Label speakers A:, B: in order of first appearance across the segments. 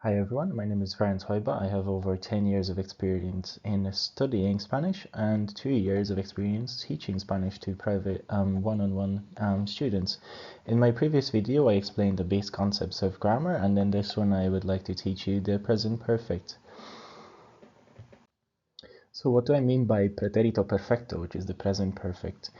A: Hi everyone, my name is Franz Hoiba. I have over 10 years of experience in studying Spanish and 2 years of experience teaching Spanish to private one-on-one students. In my previous video, I explained the base concepts of grammar, and in this one I would like to teach you the present perfect. So what do I mean by Pretérito Perfecto, which is the present perfect?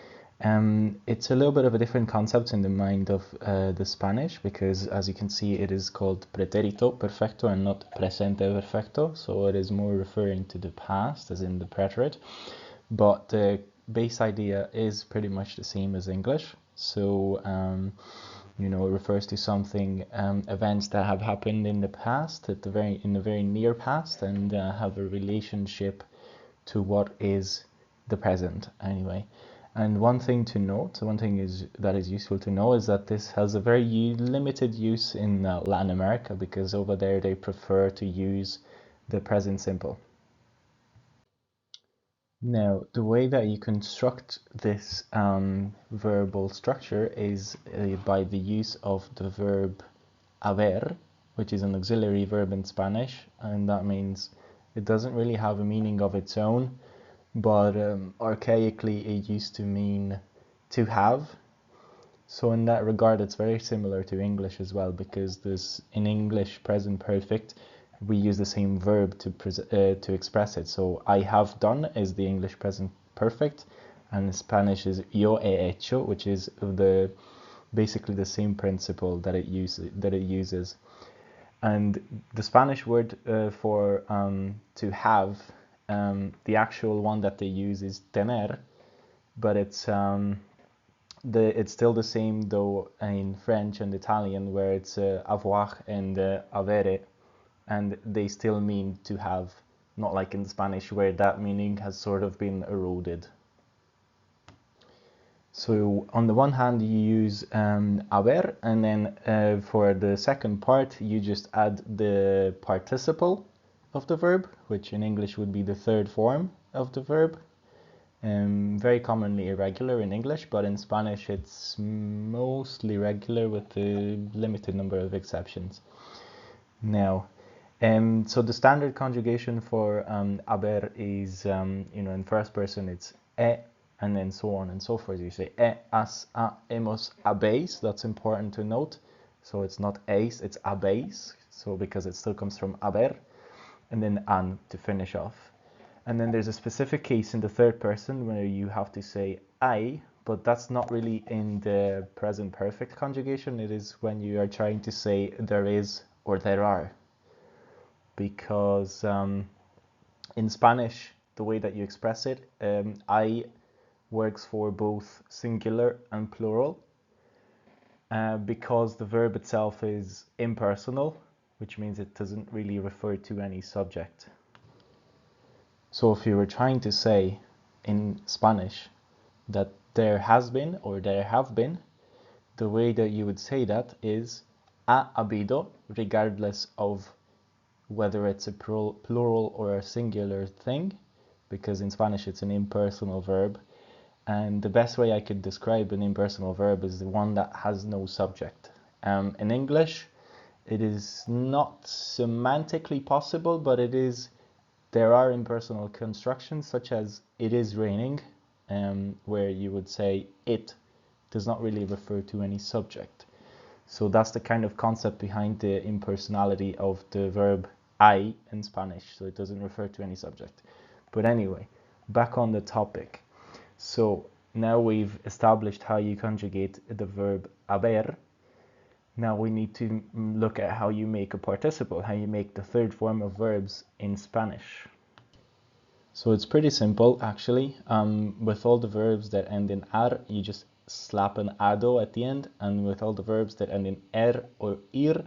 A: It's a little bit of a different concept in the mind of the Spanish because, as you can see, it is called Pretérito Perfecto and not Presente Perfecto. So it is more referring to the past, as in the preterite. But the base idea is pretty much the same as English. So, it refers to something, events that have happened in the past, in the very near past, and have a relationship to what is the present anyway. And one thing that is useful to know is that this has a very limited use in Latin America, because over there they prefer to use the present simple. Now, the way that you construct this verbal structure is by the use of the verb haber, which is an auxiliary verb in Spanish, and that means it doesn't really have a meaning of its own, but archaically it used to mean to have. So in that regard, it's very similar to English as well, because in English present perfect we use the same verb to express it. So I have done is the English present perfect, and Spanish is yo he hecho, which is basically the same principle that it uses. And the Spanish word for to have, the actual one that they use is tener, but it's still the same though in French and Italian, where it's avoir and avere, and they still mean to have, not like in Spanish where that meaning has sort of been eroded. So on the one hand you use haber, and then for the second part you just add the participle of the verb, which in English would be the third form of the verb. Very commonly irregular in English, but in Spanish it's mostly regular with a limited number of exceptions. Now, so the standard conjugation for haber is, in first person it's e, and then so on and so forth. You say has, hemos, habéis. That's important to note. So it's not eis, it's habéis. So because it still comes from haber, and then an to finish off. And then there's a specific case in the third person where you have to say I, but that's not really in the present perfect conjugation. It is when you are trying to say there is or there are. Because in Spanish, the way that you express it, I works for both singular and plural, because the verb itself is impersonal, which means it doesn't really refer to any subject. So if you were trying to say in Spanish that there has been or there have been, the way that you would say that is ha habido, regardless of whether it's a plural or a singular thing, because in Spanish it's an impersonal verb. And the best way I could describe an impersonal verb is the one that has no subject. In English, it is not semantically possible, but there are impersonal constructions, such as it is raining, where you would say it does not really refer to any subject. So that's the kind of concept behind the impersonality of the verb I in Spanish. So it doesn't refer to any subject. But anyway, back on the topic. So now we've established how you conjugate the verb haber. Now we need to look at how you make a participle, how you make the third form of verbs in Spanish. So it's pretty simple, actually. With all the verbs that end in ar, you just slap an ado at the end, and with all the verbs that end in er or ir,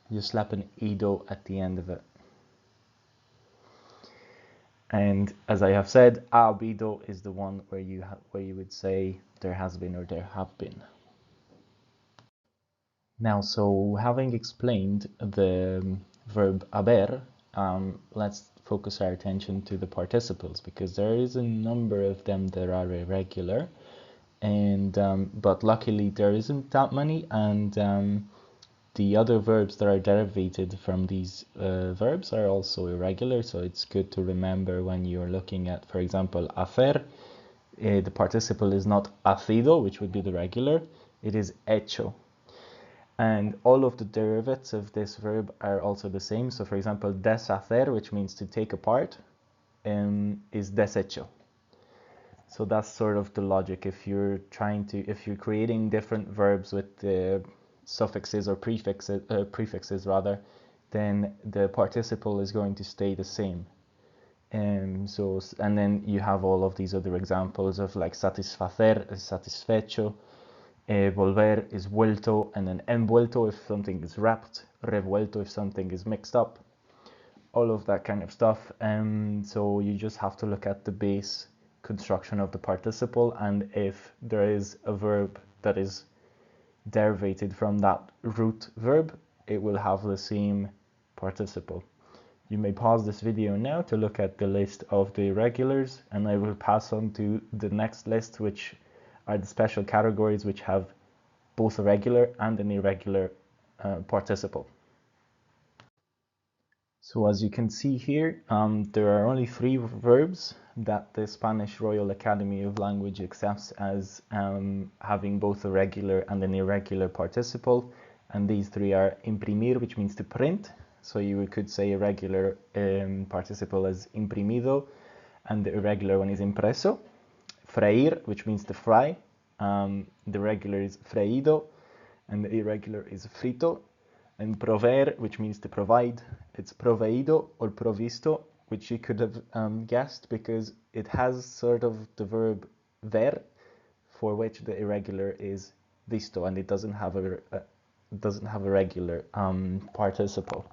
A: you slap an ido at the end of it. And as I have said, ha habido is the one where you would say there has been or there have been. Now, so having explained the verb haber, let's focus our attention to the participles, because there is a number of them that are irregular, and but luckily there isn't that many, and the other verbs that are derivated from these verbs are also irregular, so it's good to remember when you're looking at, for example, hacer. The participle is not hacido, which would be the regular, it is hecho. And all of the derivatives of this verb are also the same. So for example, deshacer, which means to take apart, is deshecho. So that's sort of the logic. If you're creating different verbs with the suffixes or prefixes rather, then the participle is going to stay the same. And then you have all of these other examples of like satisfacer is satisfecho, volver is vuelto, and then envuelto if something is wrapped, revuelto if something is mixed up, all of that kind of stuff. So you just have to look at the base construction of the participle, and if there is a verb that is derivated from that root verb, it will have the same participle. You may pause this video now to look at the list of the irregulars, and I will pass on to the next list, which are the special categories which have both a regular and an irregular participle. So as you can see here, there are only 3 verbs that the Spanish Royal Academy of Language accepts as having both a regular and an irregular participle, and these 3 are imprimir, which means to print. So you could say a regular participle as imprimido, and the irregular one is impreso. Freír, which means to fry. The regular is freído, and the irregular is frito. And proveer, which means to provide, it's proveído or provisto, which you could have guessed because it has sort of the verb ver, for which the irregular is visto, and it doesn't have a regular participle.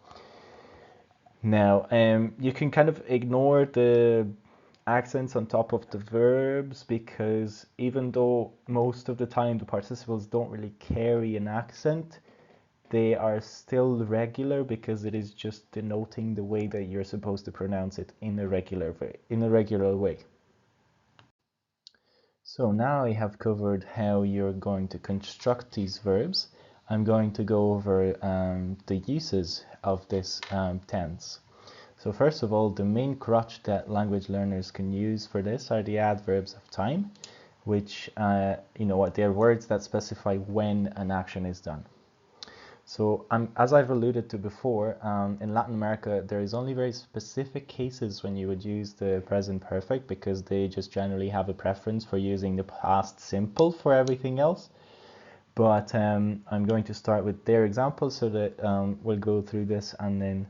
A: Now, you can kind of ignore the accents on top of the verbs, because even though most of the time the participles don't really carry an accent, they are still regular because it is just denoting the way that you're supposed to pronounce it in a regular way. So now I have covered how you're going to construct these verbs. I'm going to go over the uses of this tense. So first of all, the main crutch that language learners can use for this are the adverbs of time, which they're words that specify when an action is done. So as I've alluded to before, in Latin America, there is only very specific cases when you would use the present perfect, because they just generally have a preference for using the past simple for everything else. But I'm going to start with their examples so that we'll go through this and then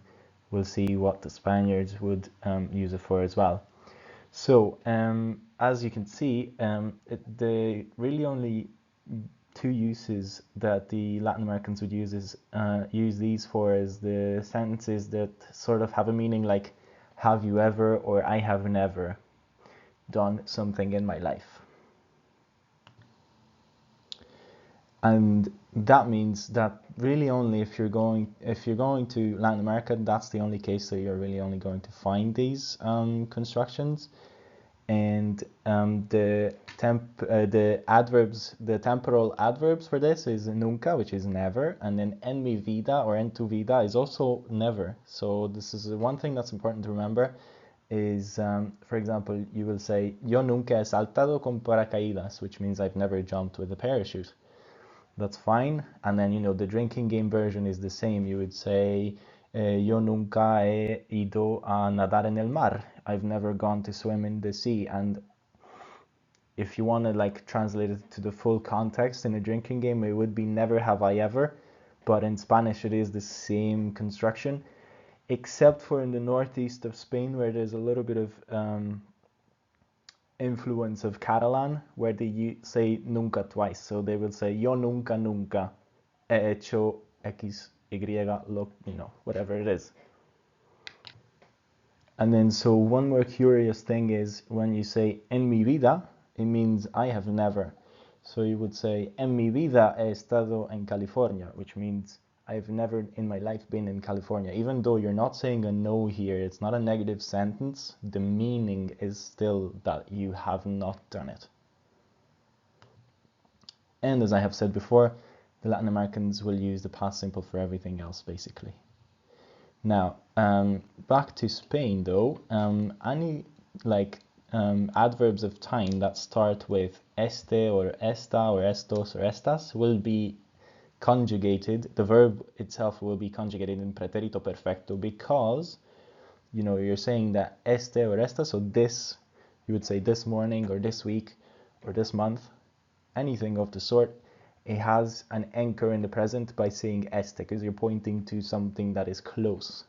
A: we'll see what the Spaniards would use it for as well. So as you can see, the really only 2 uses that the Latin Americans would use these for is the sentences that sort of have a meaning like have you ever or I have never done something in my life. And that means that really only if you're going to Latin America, that's the only case that you're really only going to find these constructions. And the temporal adverbs for this is nunca, which is never, and then en mi vida or en tu vida is also never. So this is one thing that's important to remember is, for example, you will say yo nunca he saltado con paracaídas, which means I've never jumped with a parachute. That's fine. And then the drinking game version is the same. You would say yo nunca he ido a nadar en el mar. I've never gone to swim in the sea. And if you want to like translate it to the full context in a drinking game, it would be never have I ever. But in Spanish, it is the same construction, except for in the northeast of Spain, where there's a little bit of influence of Catalan, where they say nunca twice. So they will say yo nunca he hecho x y whatever it is. And then so one more curious thing is when you say en mi vida, it means I have never. So you would say en mi vida he estado en California, which means I've never in my life been in California. Even though you're not saying a no here, it's not a negative sentence, the meaning is still that you have not done it. And as I have said before, the Latin Americans will use the past simple for everything else, basically. Now, back to Spain, though, any adverbs of time that start with este or esta or estos or estas will be conjugated. The verb itself will be conjugated in Pretérito Perfecto because, you're saying that este or esta, so this, you would say this morning or this week or this month, anything of the sort. It has an anchor in the present by saying este, because you're pointing to something that is close.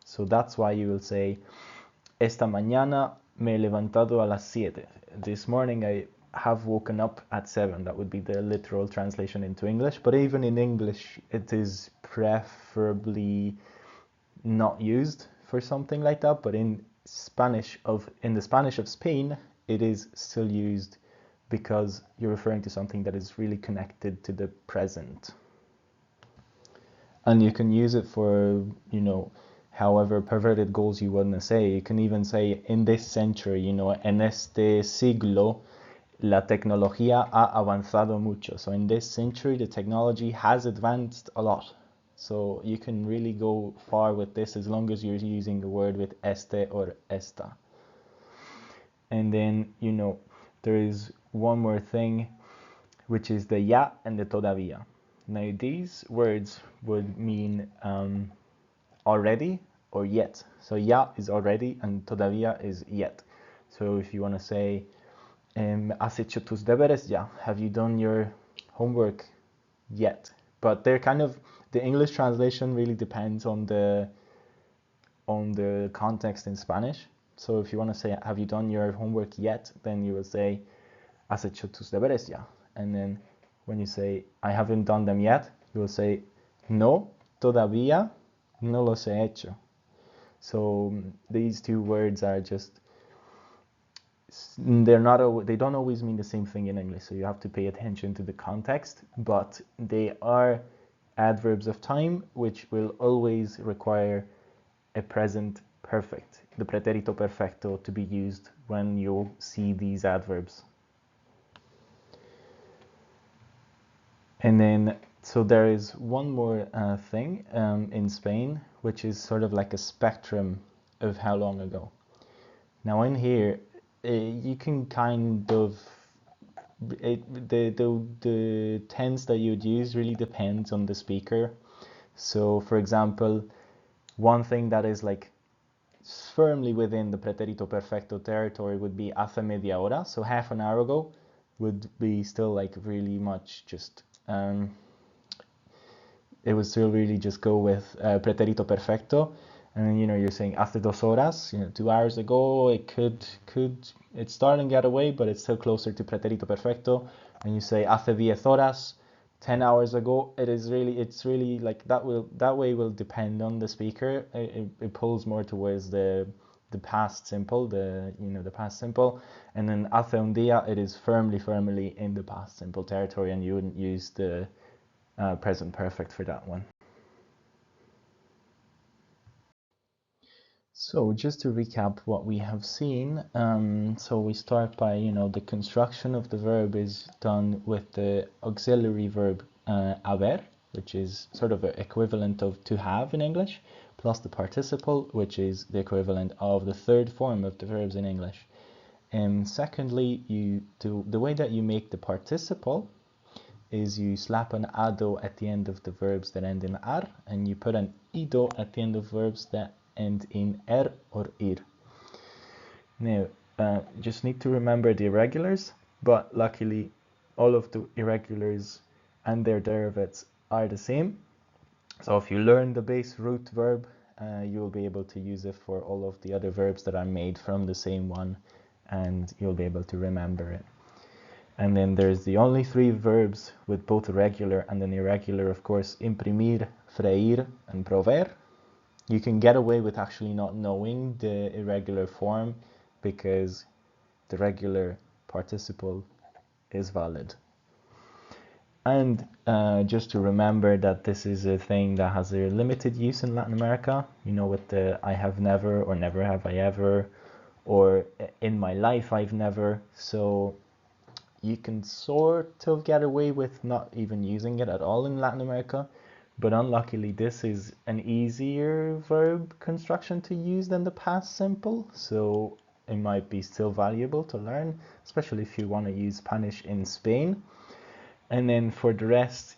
A: So that's why you will say, esta mañana me he levantado a las 7. This morning I have woken up at 7. That would be the literal translation into English. But even in English, it is preferably not used for something like that. But in the Spanish of Spain, it is still used because you're referring to something that is really connected to the present. And you can use it for, however perverted goals you want to say. You can even say, in this century, en este siglo, la tecnología ha avanzado mucho. So in this century, the technology has advanced a lot. So you can really go far with this as long as you're using the word with este or esta. And then, there is one more thing, which is the ya and the todavía. Now, these words would mean already or yet. So ya is already and todavía is yet. So if you want to say, ¿has hecho tus deberes ya? Have you done your homework yet? But they're the English translation really depends on the context in Spanish. So if you want to say, have you done your homework yet? Then you will say, ¿has hecho tus deberes ya? And then when you say, I haven't done them yet, you will say, no, todavía no los he hecho. So these two words are they don't always mean the same thing in English. So you have to pay attention to the context, but they are adverbs of time, which will always require a present perfect, the pretérito perfecto, to be used when you see these adverbs. And then, so there is one more thing in Spain, which is sort of like a spectrum of how long ago. Now in here, you can the tense that you'd use really depends on the speaker. So for example, one thing that is firmly within the pretérito perfecto territory would be hace media hora. So half an hour ago would be still really much just it would still really just go with pretérito perfecto. And then, you're saying hace 2 horas, 2 hours ago, it's starting to get away, but it's still closer to pretérito perfecto. And you say hace 10 horas, 10 hours ago. It's really that way will depend on the speaker. It pulls more towards the past simple, the past simple. And then hace un día, it is firmly in the past simple territory, and you wouldn't use the present perfect for that one. So just to recap what we have seen, so we start by, the construction of the verb is done with the auxiliary verb haber, which is sort of an equivalent of to have in English, plus the participle, which is the equivalent of the third form of the verbs in English. And secondly, the way that you make the participle is you slap an ado at the end of the verbs that end in ar, and you put an ido at the end of verbs that end in er or ir. Now, just need to remember the irregulars, but luckily all of the irregulars and their derivatives are the same. So if you learn the base root verb, you'll be able to use it for all of the other verbs that are made from the same one, and you'll be able to remember it. And then there's the only 3 verbs with both a regular and an irregular, of course, imprimir, freír, and prover. You can get away with actually not knowing the irregular form because the regular participle is valid. And just to remember that this is a thing that has a limited use in Latin America, with the I have never or never have I ever, or in my life I've never. So you can sort of get away with not even using it at all in Latin America, but unluckily this is an easier verb construction to use than the past simple, so it might be still valuable to learn, especially if you want to use Spanish in Spain. And then for the rest,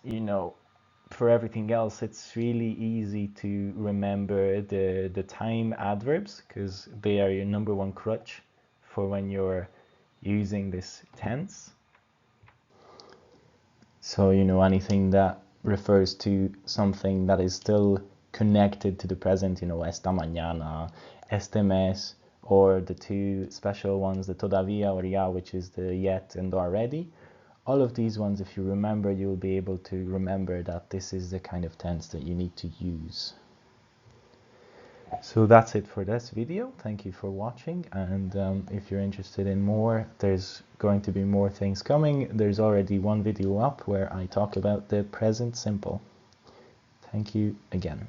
A: for everything else, it's really easy to remember the time adverbs, because they are your number one crutch for when you're using this tense. So, anything that refers to something that is still connected to the present, esta mañana, este mes, or the two special ones, the todavía or ya, which is the yet and already. All of these ones, if you remember, you'll be able to remember that this is the kind of tense that you need to use. So that's it for this video. Thank you for watching, and if you're interested in more, there's going to be more things coming. There's already one video up where I talk about the present simple. Thank you again.